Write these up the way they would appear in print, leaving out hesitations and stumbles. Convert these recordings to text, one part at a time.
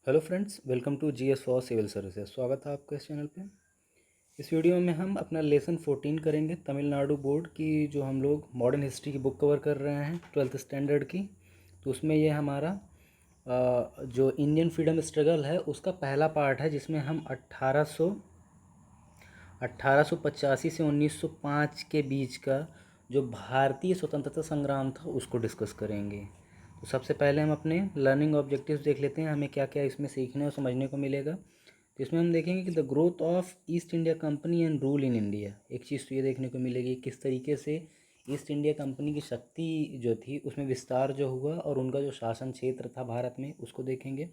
Hello friends, welcome to GS for civil services. स्वागत है आपका इस चैनल पे। इस वीडियो में हम अपना लेसन 14 करेंगे, तमिलनाडु बोर्ड की जो हम लोग मॉडर्न हिस्ट्री की बुक कवर कर रहे हैं 12th स्टैंडर्ड की। तो उसमें ये हमारा जो इंडियन फ्रीडम स्ट्रगल है उसका पहला पार्ट है, जिसमें हम 1885 से 1905 के बीच का जो भारतीय स्वतंत्रता संग्राम था उसको डिस्कस करेंगे। तो सबसे पहले हम अपने लर्निंग ऑब्जेक्टिव्स देख लेते हैं, हमें क्या क्या इसमें सीखने और समझने को मिलेगा। तो इसमें हम देखेंगे कि the growth of east India company and rule in India. एक चीज़ तो ये देखने को मिलेगी किस तरीके से ईस्ट इंडिया कंपनी की शक्ति जो थी उसमें विस्तार जो हुआ और उनका जो शासन क्षेत्र था भारत में उसको देखेंगे।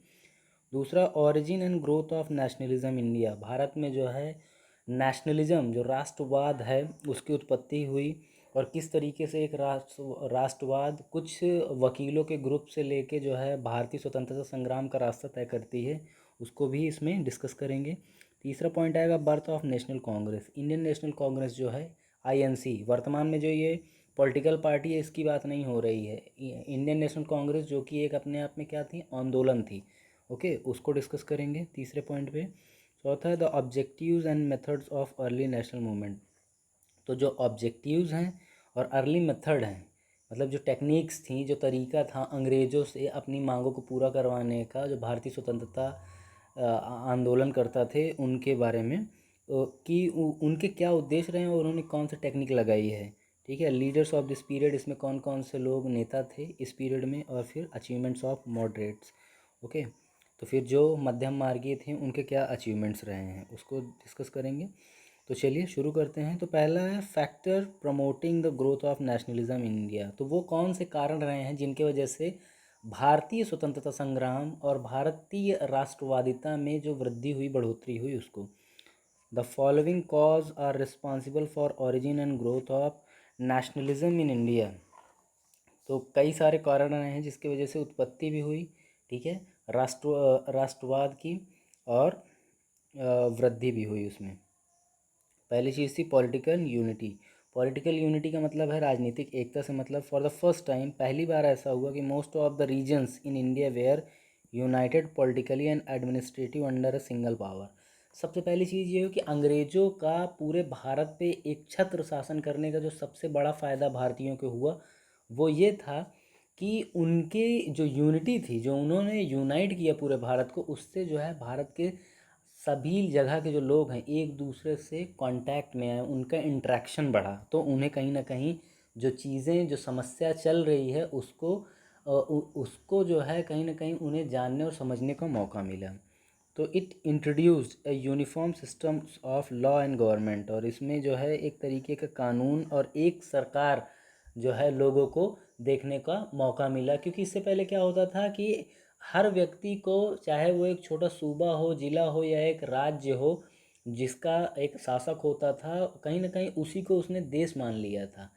दूसरा, origin and growth of nationalism India. Bharat में जो है नेशनलिज्म जो राष्ट्रवाद है उसकी उत्पत्ति हुई और किस तरीके से एक राष्ट्रवाद कुछ वकीलों के ग्रुप से लेके जो है भारतीय स्वतंत्रता संग्राम का रास्ता तय करती है, उसको भी इसमें डिस्कस करेंगे। तीसरा पॉइंट आएगा birth of national Congress. Indian national Congress जो है आईएनसी, वर्तमान में जो ये पॉलिटिकल पार्टी है इसकी बात नहीं हो रही है। इंडियन नेशनल कांग्रेस जो कि एक अपने आप में क्या थी, आंदोलन थी। ओके, उसको डिस्कस करेंगे तीसरे पॉइंट पे। चौथा है the objectives and methods of early national movement. तो जो ऑब्जेक्टिव्स हैं और अर्ली मेथड हैं, मतलब जो टेक्निक्स थी, जो तरीका था अंग्रेज़ों से अपनी मांगों को पूरा करवाने का, जो भारतीय स्वतंत्रता आंदोलन करता थे उनके बारे में, कि उनके क्या उद्देश्य रहे और उन्होंने कौन सी टेक्निक लगाई है। ठीक है, लीडर्स ऑफ दिस पीरियड, इसमें कौन कौन से लोग नेता थे इस पीरियड में, और फिर अचीवमेंट्स ऑफ मॉडरेट्स। ओके, तो फिर जो मध्यम मार्गीय थे उनके क्या अचीवमेंट्स रहे हैं उसको डिस्कस करेंगे। तो चलिए शुरू करते हैं। तो पहला है factor promoting the growth of nationalism in India. तो वो कौन से कारण रहे हैं जिनके वजह से भारतीय स्वतंत्रता संग्राम और भारतीय राष्ट्रवादिता में जो वृद्धि हुई, बढ़ोतरी हुई, उसको। The following cause are responsible for origin and growth of nationalism in India. तो कई सारे कारण रहे हैं जिसकी वजह से उत्पत्ति भी हुई, ठीक है, राष्ट्रवाद की, और वृद्धि भी हुई उसमें। पहली चीज़ थी पॉलिटिकल यूनिटी। पॉलिटिकल यूनिटी का मतलब है राजनीतिक एकता से, मतलब फॉर द फर्स्ट टाइम पहली बार ऐसा हुआ कि most of the regions in India were united politically and administrative under a single power. सबसे पहली चीज़ ये हुई कि अंग्रेज़ों का पूरे भारत पे एक छत्र शासन करने का जो सबसे बड़ा फ़ायदा भारतीयों को हुआ वो ये था कि उनके जो यूनिटी थी, जो उन्होंने यूनाइट किया पूरे भारत को, उससे जो है भारत के सभी जगह के जो लोग हैं एक दूसरे से कांटेक्ट में आए, उनका इंटरेक्शन बढ़ा, तो उन्हें कहीं ना कहीं जो चीज़ें, जो समस्या चल रही है उसको जो है कहीं ना कहीं उन्हें जानने और समझने का मौका मिला। तो it introduced a uniform system of law and government. और इसमें जो है एक तरीके का कानून और एक सरकार जो है लोगों को देखने का मौका मिला, क्योंकि इससे पहले क्या होता था कि हर व्यक्ति को, चाहे वो एक छोटा सूबा हो, जिला हो या एक राज्य हो, जिसका एक शासक होता था, कहीं ना कहीं उसी को उसने देश मान लिया था।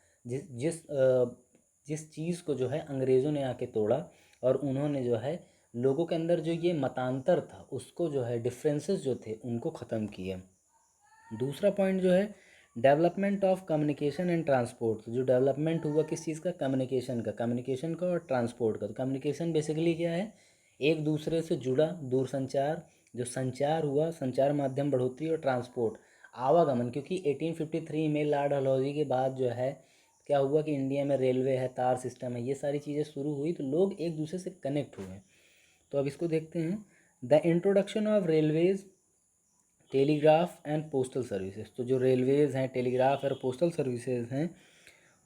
जिस चीज़ को जो है अंग्रेज़ों ने आके तोड़ा और उन्होंने जो है लोगों के अंदर जो ये मतांतर था उसको जो है, डिफरेंसेस जो थे उनको ख़त्म किया। दूसरा पॉइंट जो है development of communication and transport. तो जो डेवलपमेंट हुआ किस चीज़ का, कम्युनिकेशन का और ट्रांसपोर्ट का। तो कम्युनिकेशन बेसिकली क्या है, एक दूसरे से जुड़ा दूरसंचार, जो संचार हुआ, संचार माध्यम बढ़ोतरी, और ट्रांसपोर्ट आवागमन, क्योंकि 1853 में लॉर्ड डलहौजी के बाद जो है क्या हुआ कि इंडिया में रेलवे है, तार सिस्टम है, ये सारी चीज़ें शुरू हुई, तो लोग एक दूसरे से कनेक्ट हुए। तो अब इसको देखते हैं। The introduction of railways, telegraph and postal services. तो जो रेलवेज़ हैं, टेलीग्राफ और पोस्टल सर्विसेज हैं।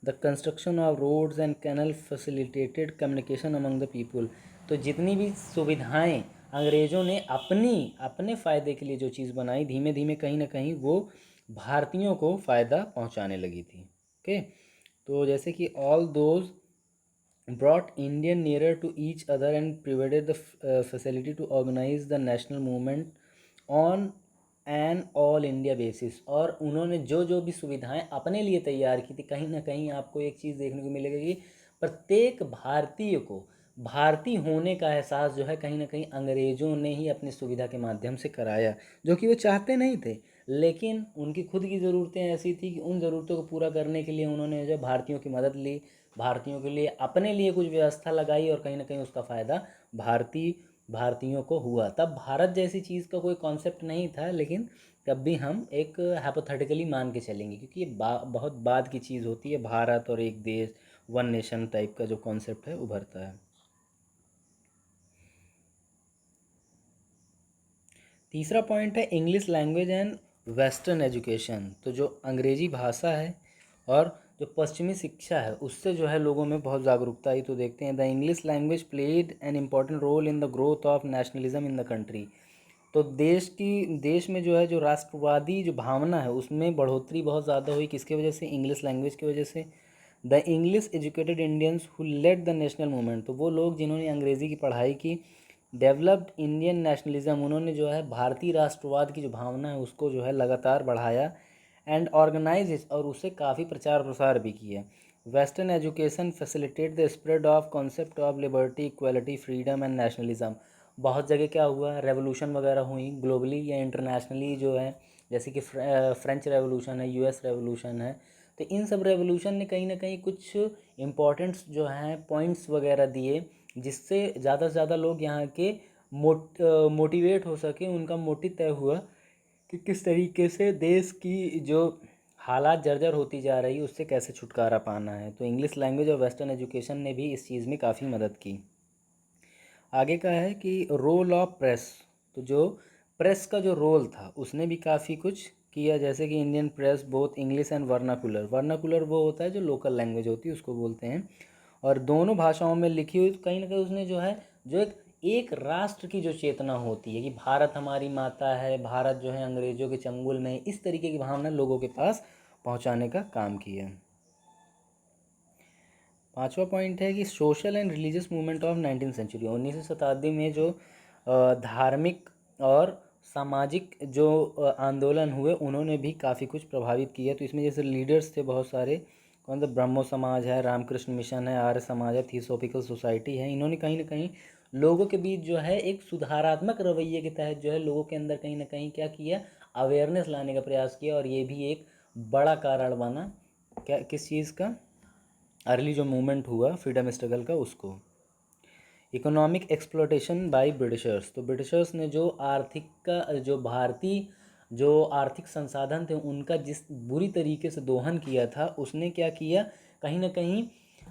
The construction of roads and canal facilitated communication among the people. तो जितनी भी सुविधाएं अंग्रेज़ों ने अपने फ़ायदे के लिए जो चीज़ बनाई, धीमे धीमे कहीं ना कहीं वो भारतीयों को फ़ायदा पहुंचाने लगी थी। ओके, तो जैसे कि all those brought Indian nearer to each other and provided the facility to organize the national movement on an all India basis. और उन्होंने जो जो भी सुविधाएं अपने लिए तैयार की थी, कहीं ना कहीं आपको एक चीज़ देखने को मिलेगी कि प्रत्येक भारतीय को भारतीय होने का एहसास जो है कहीं ना कहीं अंग्रेज़ों ने ही अपनी सुविधा के माध्यम से कराया, जो कि वो चाहते नहीं थे, लेकिन उनकी खुद की ज़रूरतें ऐसी थी कि उन ज़रूरतों को पूरा करने के लिए उन्होंने जो भारतीयों की मदद ली, भारतीयों के लिए अपने लिए कुछ व्यवस्था लगाई, और कहीं ना कहीं उसका फ़ायदा भारतीय भारतीयों को हुआ। तब भारत जैसी चीज़ का कोई कॉन्सेप्ट नहीं था, लेकिन तब भी हम एक हाइपोथेटिकली मान के चलेंगे, क्योंकि ये बहुत बाद की चीज़ होती है। भारत और एक देश, वन नेशन टाइप का जो कॉन्सेप्ट है उभरता है। तीसरा पॉइंट है English language and western education. तो जो अंग्रेजी भाषा है और जो पश्चिमी शिक्षा है उससे जो है लोगों में बहुत जागरूकता आई। तो देखते हैं, the English language played an important role in the growth of nationalism in the country. तो देश में जो है जो राष्ट्रवादी जो भावना है उसमें बढ़ोतरी बहुत ज़्यादा हुई। किसकी वजह से? इंग्लिश लैंग्वेज की वजह से। The English educated Indians who led the national movement. तो वो लोग जिन्होंने अंग्रेज़ी की पढ़ाई की। डेवलप्ड इंडियन नेशनलिज्म, उन्होंने जो है भारतीय राष्ट्रवाद की जो भावना है उसको जो है लगातार बढ़ाया। एंड ऑर्गेनाइज, और उसे काफ़ी प्रचार प्रसार भी किया। Western education facilitate the spread of concept of liberty, equality, freedom and nationalism. बहुत जगह क्या हुआ, रेवोल्यूशन वगैरह हुई ग्लोबली या इंटरनेशनली जो है, जैसे कि फ्रेंच रेवोल्यूशन है, यूएस रेवोल्यूशन है। तो इन सब रेवोल्यूशन ने कहीं ना कहीं कुछ इम्पोर्टेंट्स जो हैं पॉइंट्स वगैरह दिए, जिससे ज़्यादा से ज़्यादा लोग यहाँ के मोटिवेट हो सके। उनका मोटिव तय हुआ कि किस तरीके से देश की जो हालात जर्जर होती जा रही है उससे कैसे छुटकारा पाना है। तो इंग्लिश लैंग्वेज और वेस्टर्न एजुकेशन ने भी इस चीज़ में काफ़ी मदद की। आगे का है कि रोल ऑफ प्रेस। तो जो प्रेस का जो रोल था उसने भी काफ़ी कुछ किया, जैसे कि Indian press both English and vernacular. Vernacular वो होता है जो लोकल लैंग्वेज होती है उसको बोलते हैं, और दोनों भाषाओं में लिखी हुई। तो कहीं ना कहीं उसने जो है जो एक राष्ट्र की जो चेतना होती है कि भारत हमारी माता है, भारत जो है अंग्रेज़ों के चंगुल में, इस तरीके की भावना लोगों के पास पहुंचाने का काम किया। पांचवा पॉइंट है कि social and religious movement of 19वीं सेंचुरी। 19वीं शताब्दी में जो धार्मिक और सामाजिक जो आंदोलन हुए उन्होंने भी काफ़ी कुछ प्रभावित किया। तो इसमें जैसे लीडर्स थे बहुत सारे, कौन सा, ब्रह्मो समाज है, रामकृष्ण मिशन है, आर्य समाज है, थियोसॉफिकल सोसाइटी है। इन्होंने कहीं ना कहीं लोगों के बीच जो है एक सुधारात्मक रवैये के तहत जो है लोगों के अंदर कहीं ना कहीं क्या किया, अवेयरनेस लाने का प्रयास किया। और ये भी एक बड़ा कारण बना क्या, किस चीज़ का, अर्ली जो मूवमेंट हुआ फ्रीडम स्ट्रगल का उसको। Economic exploitation by Britishers. तो ब्रिटिशर्स ने जो आर्थिक का जो भारतीय जो आर्थिक संसाधन थे उनका जिस बुरी तरीके से दोहन किया था, उसने क्या किया, कहीं ना कहीं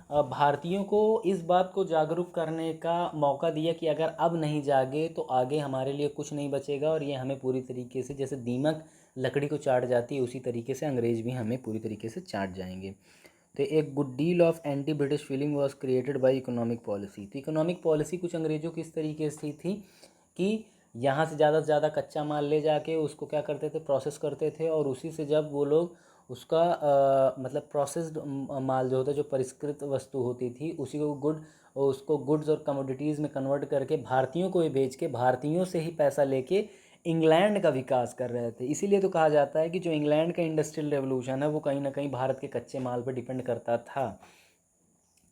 भारतीयों को इस बात को जागरूक करने का मौका दिया कि अगर अब नहीं जागे तो आगे हमारे लिए कुछ नहीं बचेगा, और ये हमें पूरी तरीके से, जैसे दीमक लकड़ी को चाट जाती है उसी तरीके से अंग्रेज़ भी हमें पूरी तरीके से चाट जाएंगे। तो एक good deal of anti British feeling was created by economic policy. तो इकोनॉमिक पॉलिसी कुछ अंग्रेज़ों की इस तरीके से थी कि यहाँ से ज़्यादा कच्चा माल ले जाके उसको क्या करते थे, प्रोसेस करते थे, और उसी से जब वो लोग उसका मतलब प्रोसेस्ड माल जो होता है, जो परिष्कृत वस्तु होती थी, उसी को उसको गुड्स और कमोडिटीज़ में कन्वर्ट करके भारतीयों को ही बेच के भारतीयों से ही पैसा लेके इंग्लैंड का विकास कर रहे थे। इसीलिए तो कहा जाता है कि जो इंग्लैंड का इंडस्ट्रियल रेवोल्यूशन है वो कहीं ना कहीं भारत के कच्चे माल पर डिपेंड करता था।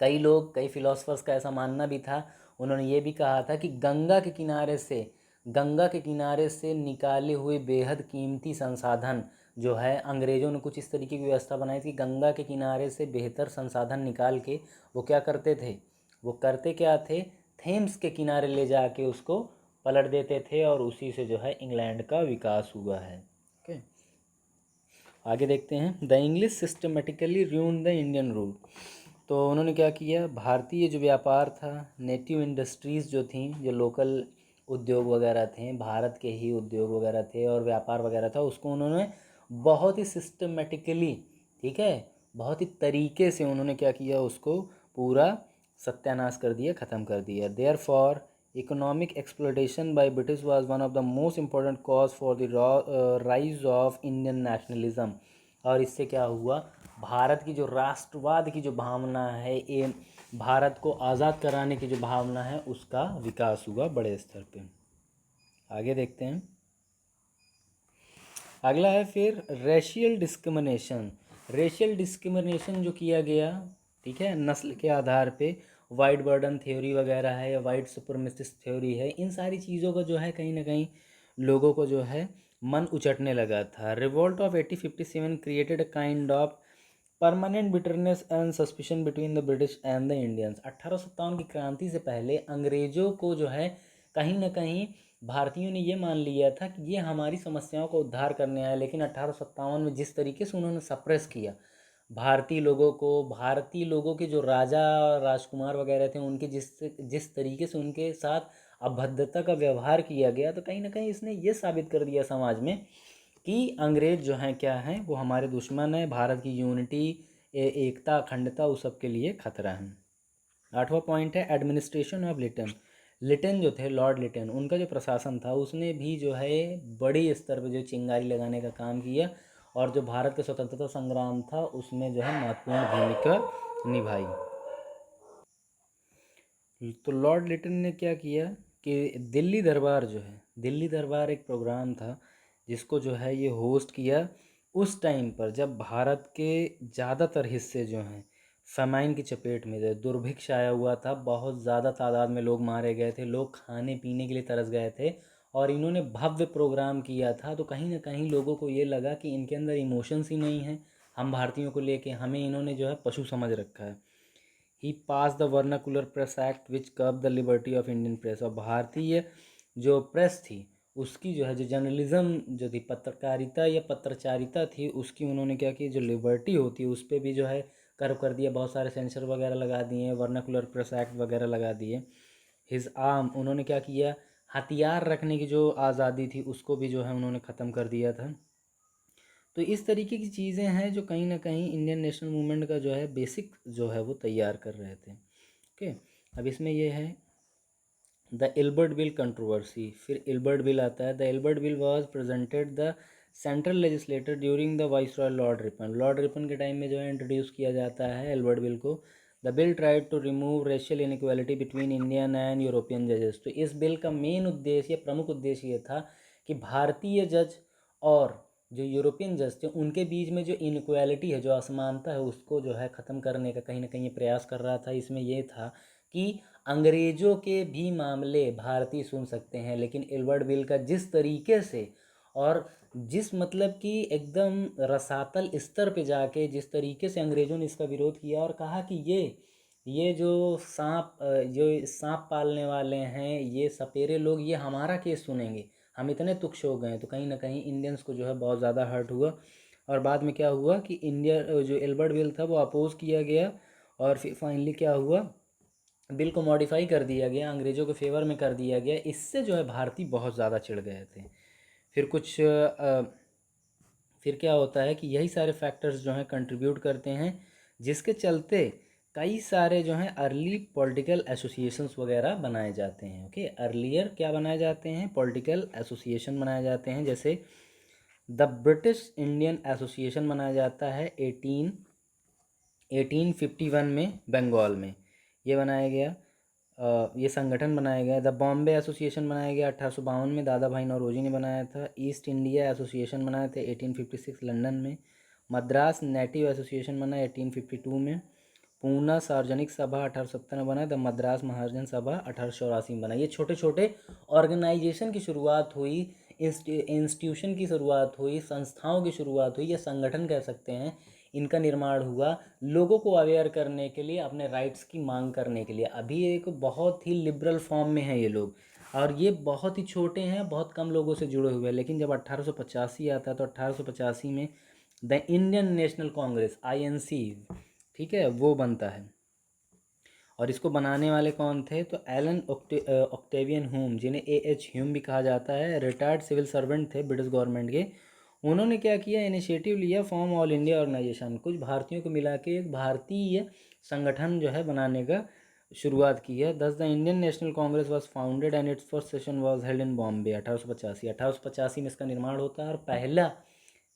कई लोग, कई फिलोसफर्स का ऐसा मानना भी था, उन्होंने ये भी कहा था कि गंगा के किनारे से निकाले हुए बेहद कीमती संसाधन जो है, अंग्रेज़ों ने कुछ इस तरीके की व्यवस्था बनाई थी, गंगा के किनारे से बेहतर संसाधन निकाल के वो क्या करते थे, वो करते क्या थे, थेम्स के किनारे ले जाके उसको पलट देते थे, और उसी से जो है इंग्लैंड का विकास हुआ है। ओके, आगे देखते हैं, the English systematically ruined the Indian rule. तो उन्होंने क्या किया, भारतीय जो व्यापार था, नेटिव इंडस्ट्रीज़ जो थी, जो लोकल उद्योग वगैरह थे, भारत के ही उद्योग वगैरह थे और व्यापार वगैरह था, उसको उन्होंने बहुत ही सिस्टमेटिकली, ठीक है, बहुत ही तरीके से उन्होंने क्या किया, उसको पूरा सत्यानाश कर दिया, ख़त्म कर दिया। Therefore economic exploitation by British was one of the most important cause for the rise of Indian nationalism. और इससे क्या हुआ, भारत की जो राष्ट्रवाद की जो भावना है, ये भारत को आज़ाद कराने की जो भावना है, उसका विकास हुआ बड़े स्तर पे। आगे देखते हैं, अगला है फिर रेशियल डिस्क्रिमिनेशन। रेशियल डिस्क्रिमिनेशन जो किया गया, ठीक है, नस्ल के आधार पे, वाइट बर्डन थ्योरी वगैरह है या वाइट सुपरमेसिस्ट थ्योरी है, इन सारी चीज़ों का जो है कहीं ना कहीं लोगों को जो है मन उचटने लगा था। Revolt of 1857 created a kind of permanent bitterness and suspicion between the British and the Indians. 1857 की क्रांति से पहले अंग्रेज़ों को जो है कहीं ना कहीं भारतीयों ने ये मान लिया था कि ये हमारी समस्याओं का उद्धार करने आया। लेकिन 1857 में जिस तरीके से उन्होंने सप्रेस किया भारतीय लोगों के जो राजा राजकुमार वगैरह थे, उनके जिस तरीके से उनके साथ अभद्रता का व्यवहार किया गया, तो कहीं ना कहीं इसने ये साबित कर दिया समाज में कि अंग्रेज जो हैं क्या हैं, वो हमारे दुश्मन हैं। भारत की यूनिटी, एकता, अखंडता, उस सब के लिए खतरा है। 8वां पॉइंट है एडमिनिस्ट्रेशन ऑफ लिटन। लिटन जो थे, लॉर्ड लिटन, उनका जो प्रशासन था उसने भी जो है बड़ी स्तर पर जो चिंगारी लगाने का काम किया और जो भारत का स्वतंत्रता संग्राम था उसमें जो है महत्वपूर्ण भूमिका निभाई। तो लॉर्ड लिटन ने क्या किया कि दिल्ली दरबार एक प्रोग्राम था जिसको जो है ये होस्ट किया उस टाइम पर जब भारत के ज़्यादातर हिस्से जो हैं फेमाइन की चपेट में थे, दुर्भिक्ष आया हुआ था, बहुत ज़्यादा तादाद में लोग मारे गए थे, लोग खाने पीने के लिए तरस गए थे और इन्होंने भव्य प्रोग्राम किया था। तो कहीं ना कहीं लोगों को ये लगा कि इनके अंदर इमोशंस ही नहीं हैं, हम भारतीयों को लेके हमें इन्होंने जो है पशु समझ रखा है। He pass the vernacular press act which curb the liberty of Indian press. और भारतीय जो प्रेस थी उसकी जो है जो जर्नलिज्म जो थी, पत्रकारिता या पत्रचारिता थी, उसकी उन्होंने क्या किया, जो लिबर्टी होती है उस पर भी जो है कर्व कर दिया, बहुत सारे सेंसर वगैरह लगा दिए, वर्नाकुलर प्रेस एक्ट वगैरह लगा दिए। हिज आर्म, उन्होंने क्या किया, हथियार रखने की जो आज़ादी थी उसको भी जो है उन्होंने ख़त्म कर दिया था। तो इस तरीके की चीज़ें हैं जो कहीं ना कहीं इंडियन नेशनल मूवमेंट का जो है बेसिक जो है वो तैयार कर रहे थे। ओके, अब इसमें ये है द इल्बर्ट बिल कंट्रोवर्सी। फिर इल्बर्ट बिल आता है। The Ilbert bill was presented the central legislator during the viceroy Lord Ripon. Lord Ripon के टाइम में जो है इंट्रोड्यूस किया जाता है इल्बर्ट बिल को। The bill tried to remove racial inequality between Indian and European जजेस। तो इस बिल का मेन उद्देश्य, प्रमुख उद्देश्य ये था कि भारतीय जज और जो यूरोपियन जज थे उनके बीच में जो इनक्वालिटी है, जो असमानता है, उसको जो है ख़त्म करने का कहीं ना कहीं प्रयास कर रहा था। इसमें यह था कि अंग्रेज़ों के भी मामले भारतीय सुन सकते हैं, लेकिन इल्बर्ट बिल का जिस तरीके से और जिस मतलब कि एकदम रसातल स्तर पे जाके जिस तरीके से अंग्रेज़ों ने इसका विरोध किया और कहा कि ये जो सांप पालने वाले हैं, ये सपेरे लोग, ये हमारा केस सुनेंगे, हम इतने तुच्छ हो गए। तो कहीं ना कहीं इंडियंस को जो है बहुत ज़्यादा हर्ट हुआ और बाद में क्या हुआ कि इंडिया जो इल्बर्ट बिल था वो अपोज किया गया और फिर फाइनली क्या हुआ, बिल को मॉडिफाई कर दिया गया, अंग्रेज़ों के फेवर में कर दिया गया। इससे जो है भारतीय बहुत ज़्यादा चिढ़ गए थे। फिर क्या होता है कि यही सारे फैक्टर्स जो हैं कंट्रीब्यूट करते हैं, जिसके चलते कई सारे जो हैं अर्ली पॉलिटिकल एसोसिएशंस वगैरह बनाए जाते हैं। ओके, अर्लियर क्या बनाए जाते हैं, पॉलिटिकल एसोसिएशन बनाए जाते हैं। जैसे द ब्रिटिश इंडियन एसोसिएशन बनाया जाता है 1851 में बंगाल में, ये बनाया गया। ये संगठन बनाया गया। द बॉम्बे एसोसिएशन बनाया गया 1852 में, दादा भाई नौरोजी ने बनाया था। ईस्ट इंडिया एसोसिएशन बनाए थे 1856 लंदन में। मद्रास नेटिव एसोसिएशन बना 1852 में। पूना सार्वजनिक सभा 1870 में बना। द मद्रास महाजन सभा 1884 में बना। ये छोटे छोटे ऑर्गेनाइजेशन की शुरुआत हुई, इंस्टीट्यूशन की शुरुआत हुई, संस्थाओं की शुरुआत हुई, ये संगठन कह सकते हैं, इनका निर्माण हुआ लोगों को अवेयर करने के लिए, अपने राइट्स की मांग करने के लिए। अभी एक बहुत ही लिबरल फॉर्म में है ये लोग और ये बहुत ही छोटे हैं, बहुत कम लोगों से जुड़े हुए हैं। लेकिन जब 1885 आता है तो 1885 में the Indian national Congress INC, ठीक है, वो बनता है। और इसको बनाने वाले कौन थे, तो एलन ऑक्टेवियन ह्यूम, जिन्हें AH ह्यूम भी कहा जाता है, रिटायर्ड सिविल सर्वेंट थे ब्रिटिश गवर्नमेंट के। उन्होंने क्या किया, इनिशिएटिव लिया, फॉर्म ऑल इंडिया ऑर्गेनाइजेशन, कुछ भारतीयों को मिला के एक भारतीय संगठन जो है बनाने का शुरुआत की है। दस the Indian national Congress was founded and it's first session was held in Bombay 1885 में इसका निर्माण होता है और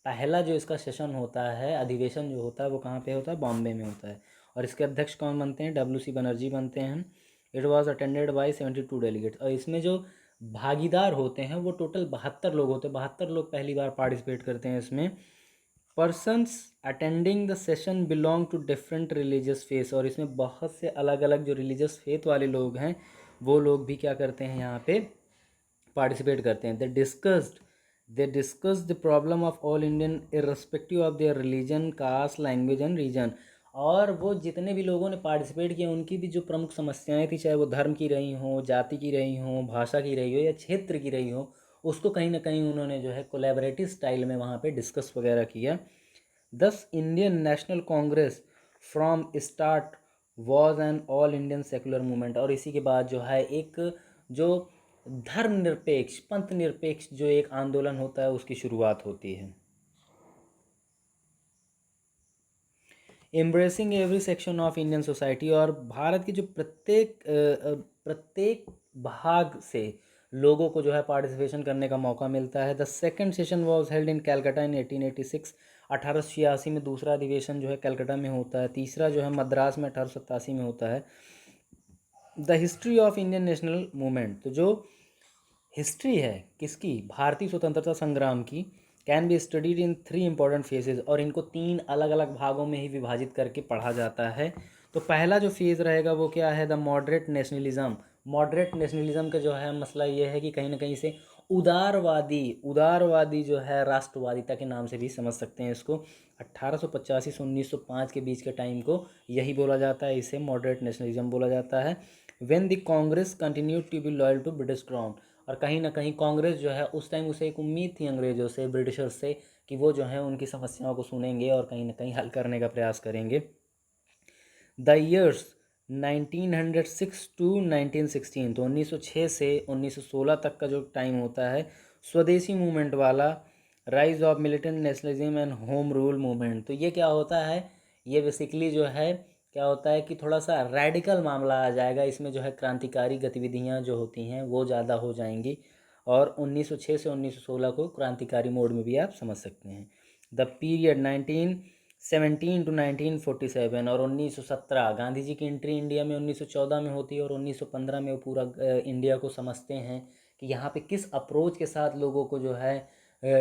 पहला जो इसका सेशन होता है, अधिवेशन जो होता है, वो कहाँ पे होता है, बॉम्बे में होता है। और इसके अध्यक्ष कौन बनते हैं, WC बनर्जी बनते हैं। It was attended by 72 delegates. और इसमें जो भागीदार होते हैं वो टोटल 72 लोग होते हैं। 72 लोग पहली बार पार्टिसिपेट करते हैं इसमें। Persons attending the session belong to different religious faith. और इसमें बहुत से अलग अलग जो रिलीजियस फेथ वाले लोग हैं वो लोग भी क्या करते हैं, यहाँ पे पार्टिसिपेट करते हैं। They discussed the problem of all Indian irrespective of their religion, caste, language and region. और वो जितने भी लोगों ने पार्टिसिपेट किया उनकी भी जो प्रमुख समस्याएं थी, चाहे वो धर्म की रही हों, जाति की रही हों, भाषा की रही हो या क्षेत्र की रही हो, उसको कहीं ना कहीं उन्होंने जो है कोलैबोरेटिव स्टाइल में वहाँ पे डिस्कस वगैरह किया। दस Indian national Congress from start was an all Indian secular movement. और इसी के बाद जो है एक जो धर्मनिरपेक्ष पंथ निरपेक्ष जो एक आंदोलन होता है उसकी शुरुआत होती है। Embracing every section of Indian society, और भारत की जो प्रत्येक भाग से लोगों को जो है पार्टिसिपेशन करने का मौका मिलता है। The second session was held in Calcutta in 1886। 1886 में दूसरा अधिवेशन जो है कलकत्ता में होता है। तीसरा जो है मद्रास में 1887 में होता है। The history of Indian national movement, तो जो हिस्ट्री है किसकी, भारतीय स्वतंत्रता संग्राम की, can be studied in three important phases, और इनको तीन अलग अलग भागों में ही विभाजित करके पढ़ा जाता है। तो पहला जो फेज़ रहेगा वो क्या है, the moderate nationalism. Moderate nationalism का जो है मसला ये है कि कहीं ना कहीं से उदारवादी जो है राष्ट्रवादिता के नाम से भी समझ सकते हैं इसको। 1885 से 1905 के बीच के टाइम को यही बोला जाता है, इसे मॉडरेट नेशनलिज्म बोला जाता है। When the Congress continue to be loyal to British crown, और कहीं ना कहीं कांग्रेस जो है उस टाइम उसे एक उम्मीद थी अंग्रेज़ों से, ब्रिटिशर्स से, कि वो जो है उनकी समस्याओं को सुनेंगे और कहीं ना कहीं हल करने का प्रयास करेंगे। द ईयर्स 1906 टू 1916, तो 1906 से 1916 तक का जो टाइम होता है स्वदेशी मूवमेंट वाला, rise of militant nationalism and home rule movement. तो ये क्या होता है, ये बेसिकली जो है क्या होता है कि थोड़ा सा रैडिकल मामला आ जाएगा इसमें, जो है क्रांतिकारी गतिविधियां जो होती हैं वो ज़्यादा हो जाएंगी। और 1906 से 1916 को क्रांतिकारी मोड में भी आप समझ सकते हैं। द पीरियड 1917 टू 1947, और 1917 गांधी जी की एंट्री इंडिया में 1914 में होती है, और 1915 में वो पूरा इंडिया को समझते हैं कि यहाँ पे किस अप्रोच के साथ लोगों को जो है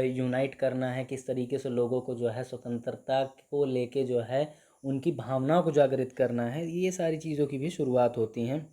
यूनाइट करना है, किस तरीके से लोगों को जो है स्वतंत्रता को लेके जो है उनकी भावनाओं को जागृत करना है। ये सारी चीज़ों की भी शुरुआत होती हैं।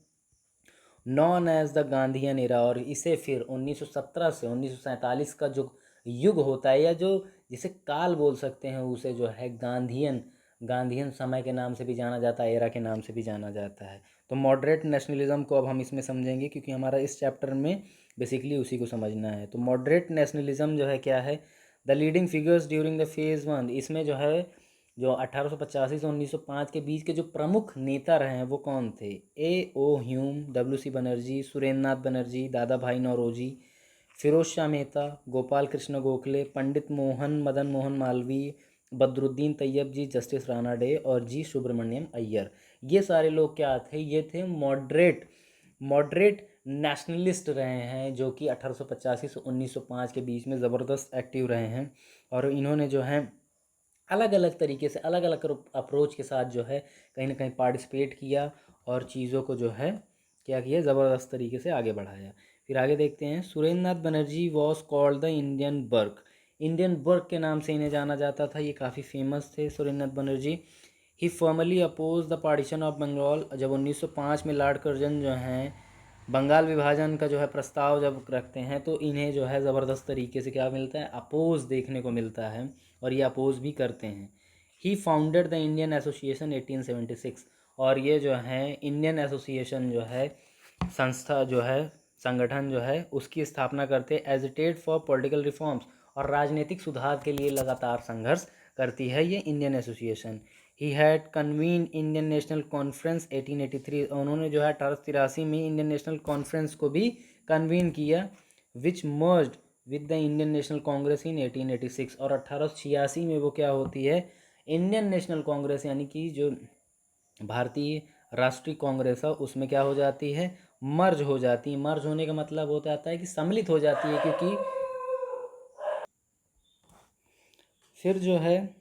Known as the Gandhian era, और इसे फिर 1917 से 1947 का जो युग होता है, या जो जिसे काल बोल सकते हैं, उसे जो है गांधीयन समय के नाम से भी जाना जाता है, एरा के नाम से भी जाना जाता है। तो मॉडरेट नेशनलिज्म को अब हम इसमें समझेंगे क्योंकि हमारा इस चैप्टर में बेसिकली उसी को समझना है। तो मॉडरेट नेशनलिज्म जो है क्या है, the leading figures during the phase one, इसमें जो है जो 1885 से 1905 के बीच के जो प्रमुख नेता रहे हैं वो कौन थे, A O Hume, W C Banerjee, Surendra Nath Banerjee, Dada भाई Naoroji, Firoz Shah Mehta, Gopal Krishna Gokhale, Pandit Madan Mohan Malaviya, Badruddin Tyabji, justice Ranade और जी सुब्रमण्यम अय्यर। ये सारे लोग क्या थे, ये थे मॉडरेट नेशनलिस्ट रहे हैं, जो कि 1885 से 1905 के बीच में ज़बरदस्त एक्टिव रहे हैं। और इन्होंने जो है अलग अलग तरीके से अलग अलग अप्रोच के साथ जो है कहीं ना कहीं पार्टिसिपेट किया और चीज़ों को जो है क्या किया, ज़बरदस्त तरीके से आगे बढ़ाया। फिर आगे देखते हैं, Surendra Nath Banerjee was called the Indian Burke के नाम से इन्हें जाना जाता था। ये काफ़ी फेमस थे Surendra Nath Banerjee. He formally oppose the partition of Bengal, जब 1905 में लॉर्ड कर्जन जो हैं बंगाल विभाजन का जो है प्रस्ताव जब रखते हैं, तो इन्हें जो है ज़बरदस्त तरीके से क्या मिलता है, अपोज देखने को मिलता है, और ये अपोज भी करते हैं। ही फाउंडेड द इंडियन एसोसिएशन 1876, और ये जो है इंडियन एसोसिएशन जो है संस्था जो है संगठन जो है उसकी स्थापना करते, एजिटेट फॉर पॉलिटिकल रिफॉर्म्स, और राजनीतिक सुधार के लिए लगातार संघर्ष करती है ये Indian association. He had convene Indian national conference 1883, उन्होंने जो है 1883 में इंडियन नेशनल कॉन्फ्रेंस को भी कन्वीन किया, which merged with the Indian national Congress in 1886, और 1886 में वो क्या होती है, इंडियन नेशनल कांग्रेस यानी कि जो भारतीय राष्ट्रीय कांग्रेस है उसमें क्या हो जाती है, मर्ज हो जाती है। मर्ज होने का मतलब होता है कि सम्मिलित हो जाती है, क्योंकि फिर जो है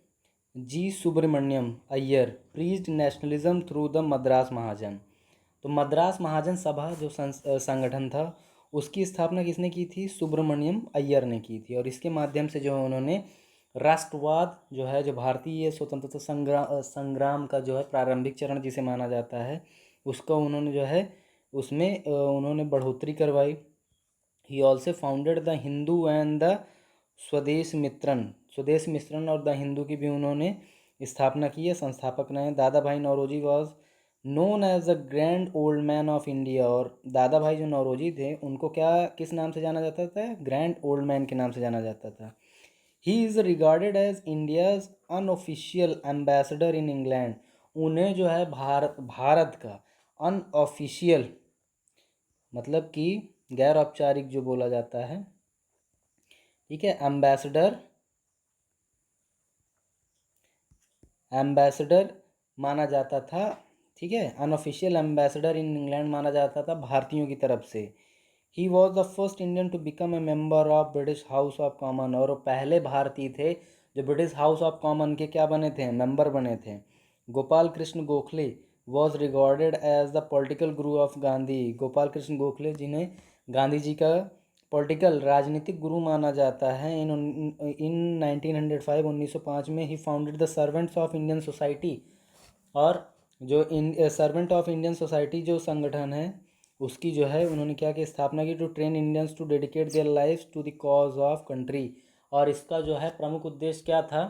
G Subramaniam Iyer preached nationalism through the Madras Mahajan. तो मद्रास महाजन सभा जो संगठन था उसकी स्थापना किसने की थी, सुब्रमण्यम अय्यर ने की थी, और इसके माध्यम से जो है उन्होंने राष्ट्रवाद जो है, जो भारतीय स्वतंत्रता संग्राम का जो है प्रारंभिक चरण जिसे माना जाता है, उसका उन्होंने जो है उसमें उन्होंने बढ़ोतरी करवाई। He also founded the Hindu and the स्वदेश मित्रन और द हिंदू की भी उन्होंने स्थापना की है, संस्थापक रहे। दादा भाई Naoroji was known as the grand old man of India, और दादा भाई जो नौरोजी थे उनको क्या किस नाम से जाना जाता था? ग्रैंड ओल्ड मैन के नाम से जाना जाता था। He is regarded as India's unofficial ambassador in England. उन्हें जो है भारत का अनऑफिशियल मतलब कि गैर औपचारिक जो बोला जाता है, ठीक है, एम्बेसडर माना जाता था, ठीक है, अनऑफिशियल एम्बेसडर इन इंग्लैंड माना जाता था भारतीयों की तरफ से। He was the first Indian to become a member of British House of Common, और वो पहले भारतीय थे जो ब्रिटिश हाउस ऑफ कॉमन के क्या बने थे? मेंबर बने थे। Gopal Krishna Gokhale was regarded as the political guru of Gandhi. Gopal Krishna Gokhale जिन्हें गांधी जी का पॉलिटिकल राजनीतिक गुरु माना जाता है, इन 1905 1905 में he founded the servants of Indian society. और जो सर्वेंट ऑफ इंडियन सोसाइटी जो संगठन है उसकी जो है उन्होंने क्या की स्थापना की? To train Indians to dedicate their life to the cause of country. और इसका जो है प्रमुख उद्देश्य क्या था?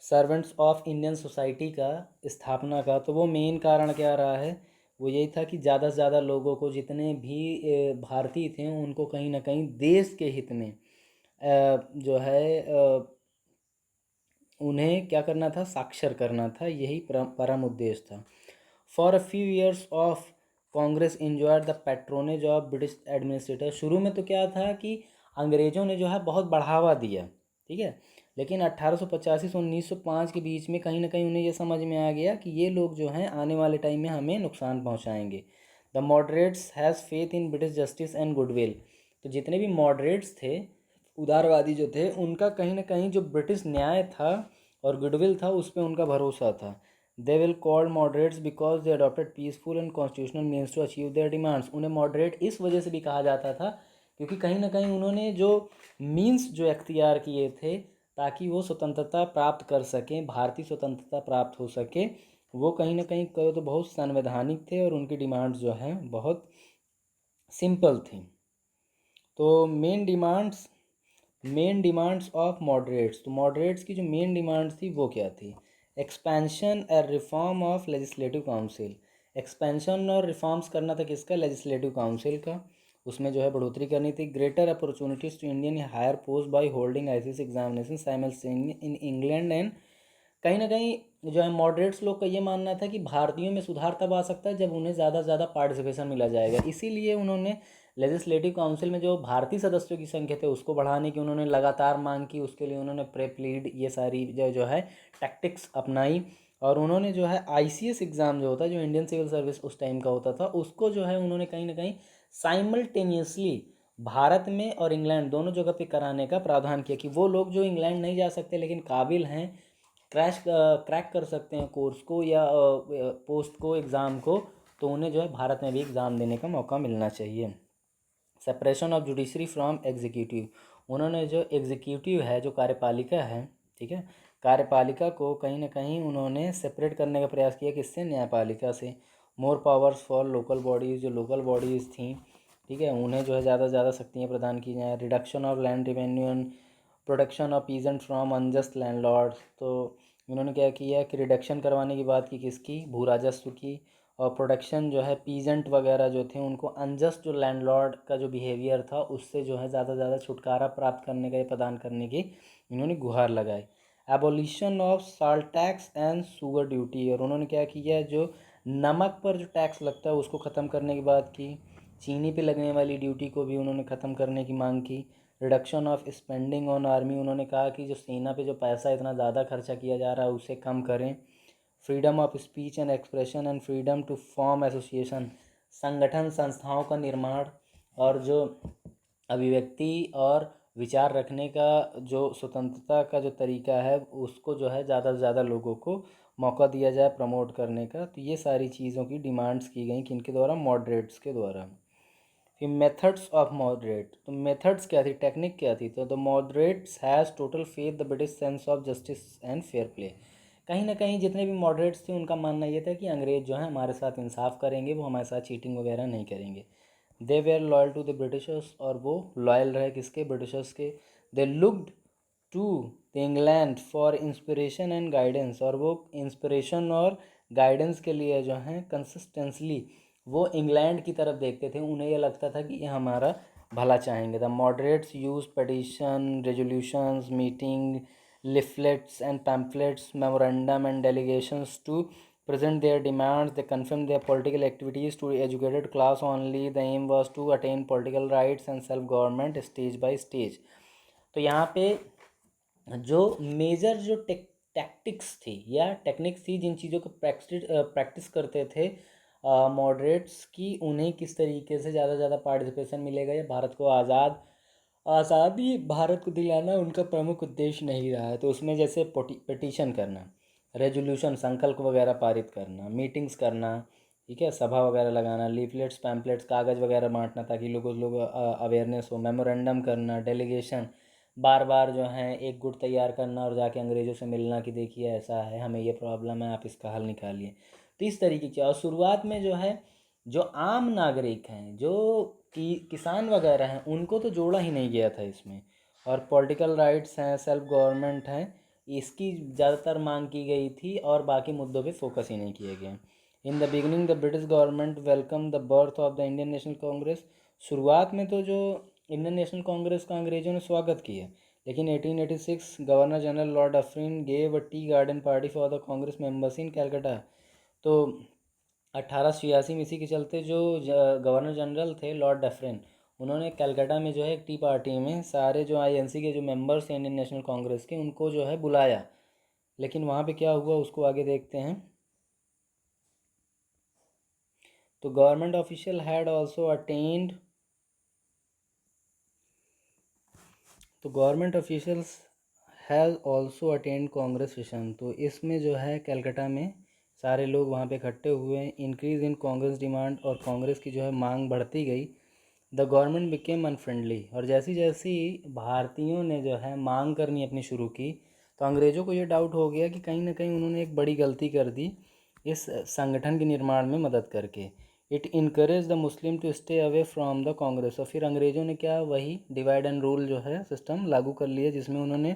सर्वेंट्स ऑफ इंडियन सोसाइटी का स्थापना का, तो वो मेन कारण क्या रहा है? वो यही था कि ज़्यादा से ज़्यादा लोगों को, जितने भी भारतीय थे, उनको कहीं ना कहीं देश के हित में जो है उन्हें क्या करना था? साक्षर करना था। यही परम उद्देश्य था। For a few years of Congress enjoyed the patronage of British administrator. शुरू में तो क्या था कि अंग्रेज़ों ने जो है बहुत बढ़ावा दिया, ठीक है, लेकिन 1885 से 1905 के बीच में कहीं ना कहीं उन्हें यह समझ में आ गया कि ये लोग जो हैं आने वाले टाइम में हमें नुकसान पहुंचाएंगे। The moderates has faith in British justice and goodwill. तो जितने भी मॉडरेट्स थे, उदारवादी जो थे, उनका कहीं ना कहीं जो ब्रिटिश न्याय था और गुडविल था उस पर उनका भरोसा था। They will called moderates because they adopted peaceful and constitutional means to achieve their demands. उन्हें मॉडरेट इस वजह से भी कहा जाता था क्योंकि कहीं ना कहीं उन्होंने जो मीन्स जो अख्तियार किए थे ताकि वो स्वतंत्रता प्राप्त कर सकें, भारतीय स्वतंत्रता प्राप्त हो सके, वो कहीं ना कहीं कहो तो बहुत संवैधानिक थे और उनकी डिमांड्स जो हैं बहुत सिंपल थी। तो मेन डिमांड्स ऑफ मॉडरेट्स, तो मॉडरेट्स की जो मेन डिमांड्स थी वो क्या थी? एक्सपेंशन और reform of legislative council. Expansion और रिफॉर्म्स करना था किसका? लेजिस्लेटिव काउंसिल का। उसमें जो है बढ़ोतरी करनी थी। Greater opportunities to Indian higher post by holding ICS examination simultaneously in England and, कहीं ना कहीं जो है मॉडरेट्स लोग का ये मानना था कि भारतीयों में सुधार तब आ सकता है जब उन्हें ज़्यादा से ज़्यादा पार्टिसिपेशन मिला जाएगा। इसीलिए उन्होंने लेजिस्लेटिव काउंसिल में जो भारतीय सदस्यों की संख्या थे उसको बढ़ाने की उन्होंने लगातार मांग की। उसके लिए उन्होंने प्रेप लीड ये सारी जो है टैक्टिक्स अपनाई। और उन्होंने जो है आईसीएस एग्ज़ाम जो होता है, जो इंडियन सिविल सर्विस उस टाइम का होता था, उसको जो है उन्होंने कहीं ना कहीं साइमल्टेनियसली भारत में और इंग्लैंड दोनों जगह पे कराने का प्रावधान किया कि वो लोग जो इंग्लैंड नहीं जा सकते लेकिन काबिल हैं, क्रैक कर सकते हैं कोर्स को या पोस्ट को, एग्ज़ाम को, तो उन्हें जो है भारत में भी एग्ज़ाम देने का मौका मिलना चाहिए। Separation of judiciary from executive. उन्होंने जो एग्जीक्यूटिव है, जो कार्यपालिका है, ठीक है, कार्यपालिका को कहीं ना कहीं उन्होंने सेपरेट करने का प्रयास किया। किससे? न्यायपालिका से। मोर पावर्स फॉर लोकल बॉडीज़, जो लोकल बॉडीज़ थी, ठीक है, उन्हें जो है ज़्यादा से ज़्यादा शक्तियाँ प्रदान की जाएँ। Reduction of land revenue and protection of peasant from unjust landlords. तो उन्होंने क्या किया कि रिडक्शन करवाने की बात की, किसकी? भू राजस्व की। और प्रोटेक्शन जो है पीजेंट वगैरह जो थे उनको अनजस्ट जो लैंडलॉर्ड का जो बिहेवियर था उससे जो है ज़्यादा से ज़्यादा छुटकारा प्राप्त करने का, प्रदान करने की इन्होंने गुहार लगाई। Abolition of salt tax and sugar duty. और उन्होंने क्या किया? जो नमक पर जो टैक्स लगता है उसको ख़त्म करने की बात की। चीनी पे लगने वाली ड्यूटी को भी उन्होंने ख़त्म करने की मांग की। Reduction of spending on army. उन्होंने कहा कि जो सेना पे जो पैसा इतना ज़्यादा खर्चा किया जा रहा है उसे कम करें। Freedom of speech and expression and freedom to form association. संगठन संस्थाओं का निर्माण और जो अभिव्यक्ति और विचार रखने का जो स्वतंत्रता का जो तरीका है उसको जो है ज़्यादा से ज़्यादा लोगों को मौका दिया जाए प्रमोट करने का। तो ये सारी चीज़ों की डिमांड्स की गई किनके द्वारा? मॉडरेट्स के द्वारा। फिर मेथड्स ऑफ मॉडरेट। तो मेथड्स क्या थी, टेक्निक क्या थी? तो the moderates has total faith the British sense of justice and fair play. कहीं ना कहीं जितने भी मॉडरेट्स थे उनका मानना ये था कि अंग्रेज़ जो है हमारे साथ इंसाफ करेंगे, वो हमारे साथ चीटिंग वगैरह नहीं करेंगे। They were loyal to the Britishers, और वो लॉयल रहे किसके? ब्रिटिशर्स के। They looked to the England for inspiration and guidance, और वो इंस्पिरेशन और गाइडेंस के लिए जो है कंसिस्टेंसली वो इंग्लैंड की तरफ देखते थे। उन्हें यह लगता था कि ये हमारा भला चाहेंगे। The moderates use petition, resolutions, meeting, leaflets and pamphlets, memorandum and delegations to present their demands. They confirmed their political activities to the educated class only. The aim was to attain political rights and self-government stage by stage. तो यहाँ पे जो major जो tactics थी या techniques थी, जिन चीज़ों को प्रैक्टिस करते थे मॉडरेट्स की, उन्हें किस तरीके से ज़्यादा से ज़्यादा पार्टिसिपेशन मिलेगा या भारत को आज़ादी भारत को दिलाना उनका प्रमुख उद्देश्य नहीं रहा है। तो उसमें जैसे पिटीशन करना, रेजोल्यूशन, संकल्प वगैरह पारित करना, मीटिंग्स करना, ठीक है, सभा वगैरह लगाना, लीफलेट्स, पैम्पलेट्स, कागज़ वगैरह बांटना ताकि लोग अवेयरनेस हो, मेमोरेंडम करना, डेलीगेशन, बार बार जो है एक गुट तैयार करना और जाके अंग्रेज़ों से मिलना कि देखिए ऐसा है, हमें ये प्रॉब्लम है, आप इसका हल निकालिए। तो इस तरीके की, और शुरुआत में जो है जो आम नागरिक हैं, जो किसान वगैरह हैं, उनको तो जोड़ा ही नहीं गया था इसमें। और पॉलिटिकल राइट्स हैं, सेल्फ गवर्नमेंट हैं, इसकी ज़्यादातर मांग की गई थी और बाकी मुद्दों पे फोकस ही नहीं किए गए। In the beginning the British government welcome the birth of the Indian national Congress. शुरुआत में तो जो इंडियन नेशनल कांग्रेस का अंग्रेज़ों ने स्वागत किया, लेकिन 1886 governor general Lord Dufferin gave a tea garden party for the Congress members in Calcutta. तो 1886 में इसी के चलते जो गवर्नर जनरल थे लॉर्ड डफरिन, उन्होंने कलकत्ता में जो है एक टी पार्टी में सारे जो आईएनसी के जो मेंबर्स हैं इंडियन नेशनल कांग्रेस के, उनको जो है बुलाया। लेकिन वहाँ पे क्या हुआ उसको आगे देखते हैं। तो government official had also attend, तो government officials has also attend Congress session. तो इसमें जो है कलकत्ता में सारे लोग वहाँ पे इकट्ठे हुए। इंक्रीज इन कांग्रेस डिमांड, और कांग्रेस की जो है मांग बढ़ती गई। द गवर्नमेंट बिकेम अनफ्रेंडली, और जैसी जैसी भारतीयों ने जो है मांग करनी अपनी शुरू की, तो अंग्रेज़ों को ये डाउट हो गया कि कहीं ना कहीं उन्होंने एक बड़ी गलती कर दी इस संगठन के निर्माण में मदद करके। It encourage the Muslim to stay away from the Congress. और फिर अंग्रेज़ों ने क्या, वही डिवाइड एंड रूल जो है सिस्टम लागू कर लिया, जिसमें उन्होंने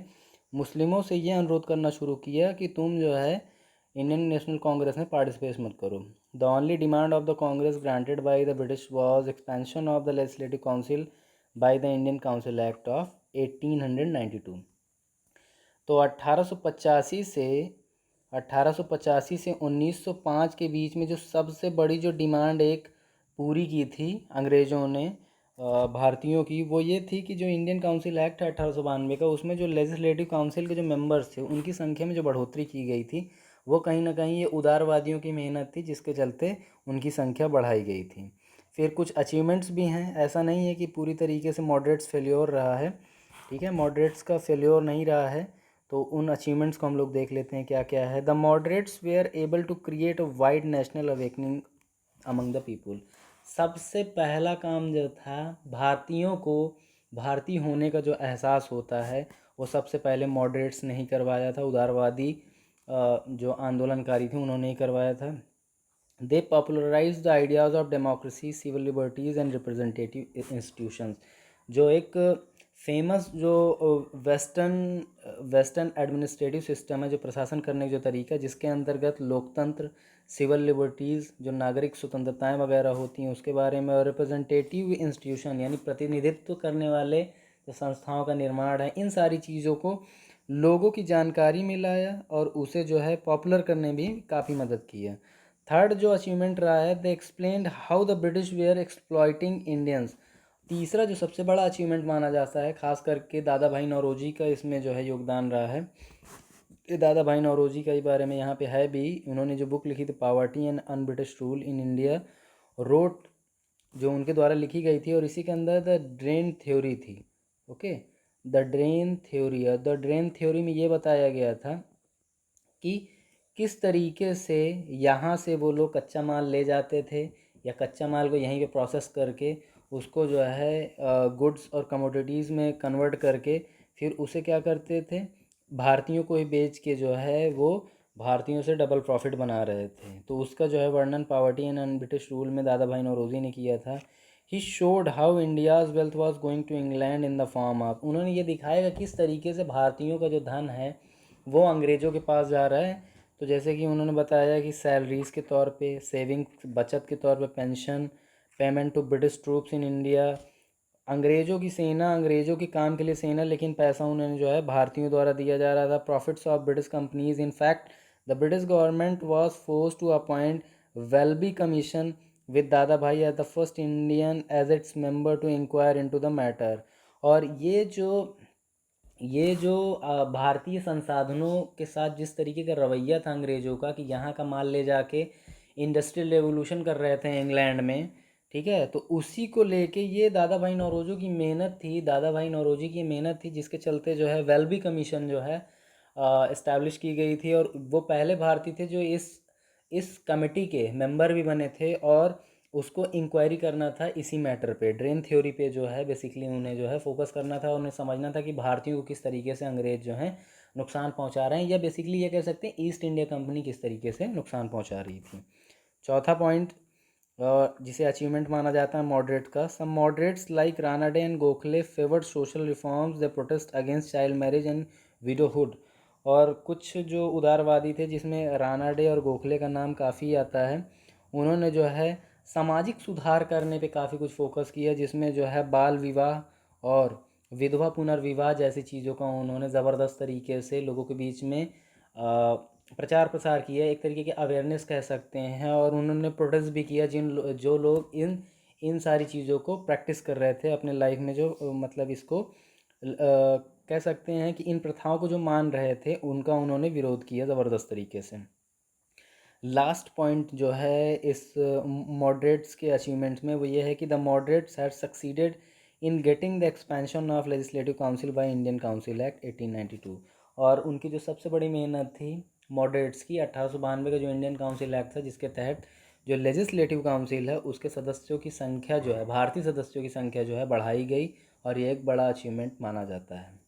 मुस्लिमों से ये अनुरोध करना शुरू किया कि तुम जो है इंडियन नेशनल कांग्रेस में पार्टिसिपेट मत करो। The only demand of the Congress granted by the British was expansion of the legislative council by the Indian council act of 1892। तो 1885 से 1905 के बीच में जो सबसे बड़ी जो डिमांड एक पूरी की थी अंग्रेज़ों ने भारतीयों की, वो ये थी कि जो इंडियन काउंसिल एक्ट है 1892 का, उसमें जो लेजिस्लेटिव काउंसिल के जो मेंबर्स थे उनकी संख्या में जो बढ़ोतरी की गई थी, वो कहीं ना कहीं ये उदारवादियों की मेहनत थी, जिसके चलते उनकी संख्या बढ़ाई गई थी। फिर कुछ अचीवमेंट्स भी हैं, ऐसा नहीं है कि पूरी तरीके से मॉडरेट्स फेल्योर रहा है, ठीक है, मॉडरेट्स का फेल्योर नहीं रहा है। तो उन अचीवमेंट्स को हम लोग देख लेते हैं क्या क्या है। The moderates were able to create a wide national awakening among the people. सबसे पहला काम जो था, भारतीयों को भारतीय होने का जो एहसास होता है, वो सबसे पहले मॉडरेट्स ने ही करवाया था। उदारवादी जो आंदोलनकारी थे उन्होंने ही करवाया था। They popularise the ideas of democracy, civil liberties and representative institutions. जो एक फेमस जो वेस्टर्न एडमिनिस्ट्रेटिव सिस्टम है, जो प्रशासन करने का जो तरीका, जिसके अंतर्गत लोकतंत्र, सिविल लिबर्टीज़, जो नागरिक स्वतंत्रताएं वगैरह होती हैं उसके बारे में, और रिप्रेजेंटेटिव इंस्टीट्यूशन यानी प्रतिनिधित्व करने वाले जो संस्थाओं का निर्माण है, इन सारी चीज़ों को लोगों की जानकारी में लाया और उसे जो है पॉपुलर करने भी काफ़ी मदद किया। थर्ड जो अचीवमेंट रहा है, they explained how the British were exploiting Indians. तीसरा जो सबसे बड़ा अचीवमेंट माना जाता है, खास करके दादा भाई नौरोजी का इसमें जो है योगदान रहा है। दादा भाई नौरोजी के बारे में यहाँ पे है भी, उन्होंने जो बुक लिखी थी poverty and un British rule in India, wrote, जो उनके द्वारा लिखी गई थी, और इसी के अंदर द ड्रेन थ्योरी थी। ओके, द ड्रेन थ्योरी, और द ड्रेन थ्योरी में ये बताया गया था कि किस तरीके से यहाँ से वो लोग कच्चा माल ले जाते थे, या कच्चा माल को यहीं पे प्रोसेस करके उसको जो है गुड्स और कमोडिटीज़ में कन्वर्ट करके फिर उसे क्या करते थे, भारतीयों को ही बेच के जो है वो भारतीयों से डबल प्रॉफिट बना रहे थे। तो उसका जो है वर्णन poverty and un British rule में दादा भाई नौरोजी ने किया था। ही showed how India's wealth was going to England in the form of, उन्होंने ये दिखाएगा किस तरीके से भारतीयों का जो धन है वो अंग्रेज़ों के पास जा रहा है। तो जैसे कि उन्होंने बताया कि सैलरीज़ के तौर पे, सेविंग बचत के तौर पे, pension, payment to British troops in India, अंग्रेज़ों की सेना, अंग्रेज़ों के काम के लिए सेना, लेकिन पैसा उन्हें जो है भारतीयों द्वारा दिया जा रहा था। Profits of British companies, in fact the British government was force to appoint Welby commission with Dadabhai as the first Indian as its member to inquire into the matter. और ये जो भारतीय संसाधनों के साथ जिस तरीके का रवैया था अंग्रेज़ों का, कि यहाँ का माल ले जाके इंडस्ट्रियल रेवोल्यूशन कर रहे थे इंग्लैंड में, ठीक है, तो उसी को लेके ये दादा भाई नौरोजी की मेहनत थी, दादा भाई नौरोजी की मेहनत थी, जिसके चलते जो है वेलबी कमीशन जो है इस्टेब्लिश की गई थी। और वो पहले भारतीय थे जो इस कमेटी के मेंबर भी बने थे, और उसको इंक्वायरी करना था इसी मैटर पे, ड्रेन थ्योरी पे जो है बेसिकली उन्हें जो है फोकस करना था। उन्हें समझना था कि भारतीयों को किस तरीके से अंग्रेज़ जो हैं नुकसान पहुंचा रहे हैं, या बेसिकली ये कह सकते हैं ईस्ट इंडिया कंपनी किस तरीके से नुकसान पहुंचा रही थी। चौथा पॉइंट जिसे अचीवमेंट माना जाता है मॉडरेट का, some moderates like Ranade and Gokhale favoured social reforms, they protest against child marriage and widowhood. और कुछ जो उदारवादी थे, जिसमें रानाडे और गोखले का नाम काफ़ी आता है, उन्होंने जो है सामाजिक सुधार करने पे काफ़ी कुछ फोकस किया, जिसमें जो है बाल विवाह और विधवा पुनर्विवाह जैसी चीज़ों का उन्होंने ज़बरदस्त तरीके से लोगों के बीच में प्रचार प्रसार किया, एक तरीके की अवेयरनेस कह सकते हैं। और उन्होंने प्रोटेस्ट भी किया जो लोग इन सारी चीज़ों को प्रैक्टिस कर रहे थे अपने लाइफ में, जो मतलब इसको कह सकते हैं कि इन प्रथाओं को जो मान रहे थे, उनका उन्होंने विरोध किया ज़बरदस्त तरीके से। लास्ट पॉइंट जो है इस मॉडरेट्स के अचीवमेंट्स में, वो ये है कि the moderates had succeeded in getting the expansion of legislative council by Indian council act 1892। और उनकी जो सबसे बड़ी मेहनत थी मॉडरेट्स की, 1892 का जो इंडियन काउंसिल एक्ट था, जिसके तहत जो लेजिस्लेटिव काउंसिल है उसके सदस्यों की संख्या जो है, भारतीय सदस्यों की संख्या जो है बढ़ाई गई, और ये एक बड़ा अचीवमेंट माना जाता है।